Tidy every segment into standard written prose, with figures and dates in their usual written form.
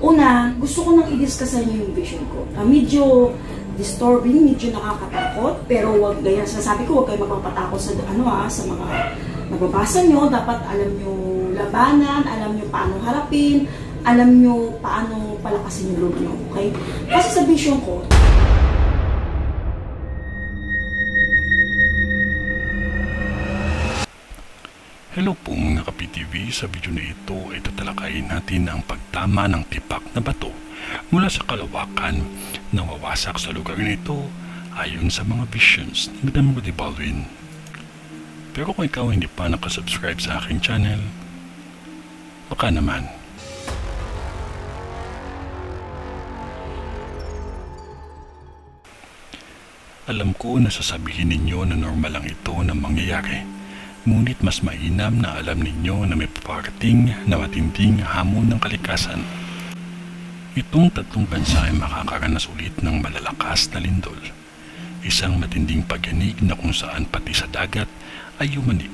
Una, gusto ko nang i-discuss sa inyo yung vision ko. Medyo disturbing, medyo nakakatakot, pero wag ganyan. Sasabi ko, wag kayo magpapatakot sa sa mga nababasa nyo. Dapat alam nyo labanan, alam nyo paano harapin, alam nyo paano palakasin yung loob nyo, okay? Kasi sa vision ko, hello po mga ka-PTV, sa video na ito ay tatalakayin natin ang pagtama ng tipak na bato mula sa kalawakan na wawasak sa lugar nito ayon sa mga visions ni Madam Rudy Baldwin. Pero kung ikaw hindi pa nakasubscribe sa aking channel, baka naman. Alam ko na sasabihin ninyo na normal lang ito na mangyayari. Ngunit mas mainam na alam ninyo na may paparating na matinding hamon ng kalikasan. Itong tatlong bansa ay makakaranas ulit ng malalakas na lindol. Isang matinding pagyanig na kung saan pati sa dagat ay yumanig.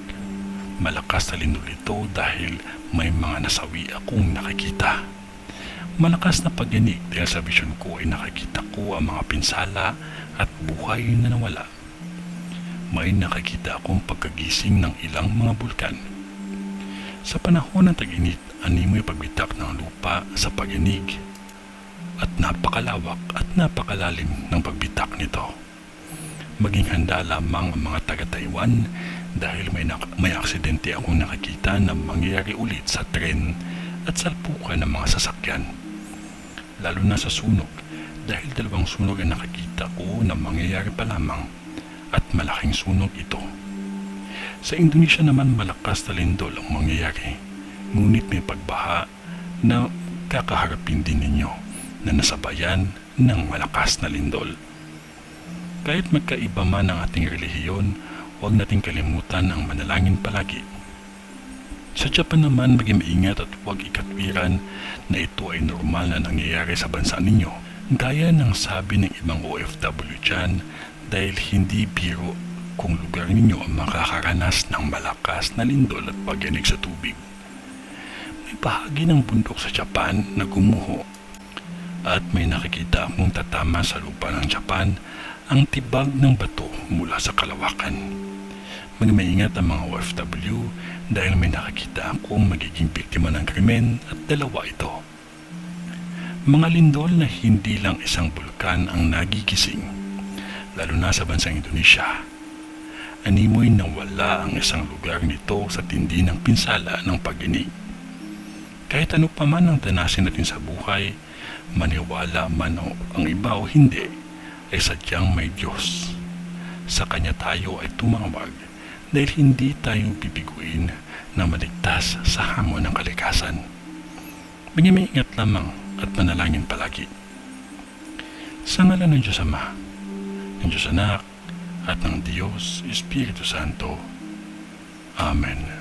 Malakas na lindol ito dahil may mga nasawi akong nakikita. Malakas na pagyanig dahil sa vision ko ay nakikita ko ang mga pinsala at buhay na nawala. May nakikita akong pagkagising ng ilang mga bulkan. Sa panahon ng tag-init, animoy pagbitak ng lupa sa pagyanig at napakalawak at napakalalim ng pagbitak nito. Maging handa lamang ang mga taga-Taiwan dahil may aksidente akong nakikita na mangyayari ulit sa tren at salpukan ng mga sasakyan. Lalo na sa sunog dahil dalawang sunog ang nakikita ko na mangyayari pa lamang. At malaking sunog ito. Sa Indonesia naman malakas na lindol ang mangyayari, ngunit may pagbaha na kakaharapin din ninyo na nasabayan ng malakas na lindol. Kahit magkaiba man ang ating relihiyon, huwag nating kalimutan ang manalangin palagi. Sa Japan naman maging maingat at huwag ikatwiran na ito ay normal na nangyayari sa bansa ninyo, gaya ng sabi ng ibang OFW dyan, dahil hindi biro kung lugar ninyo ang makakaranas ng malakas na lindol at pagyanig sa tubig. May bahagi ng bundok sa Japan na gumuho at may nakikita akong tatama sa lupa ng Japan ang tibag ng bato mula sa kalawakan. Magmaingat ang mga OFW dahil may nakikita akong magiging biktima ng krimen at dalawa ito. Mga lindol na hindi lang isang bulkan ang nagigising, lalo na sa bansang Indonesia. Animoy nawala ang isang lugar nito sa tindi ng pinsala ng pagyanig. Kahit ano pa man ang danasin natin sa buhay, maniwala man ang iba o hindi, ay sadyang may Diyos. Sa Kanya tayo ay tumawag dahil hindi tayo bibiguin na maligtas sa hamon ng kalikasan. Maging maingat lamang at manalangin palagi. Sa ngalan ng Diyos Ama, ng Diyos Anak, at ng Diyos Espiritu Santo. Amen.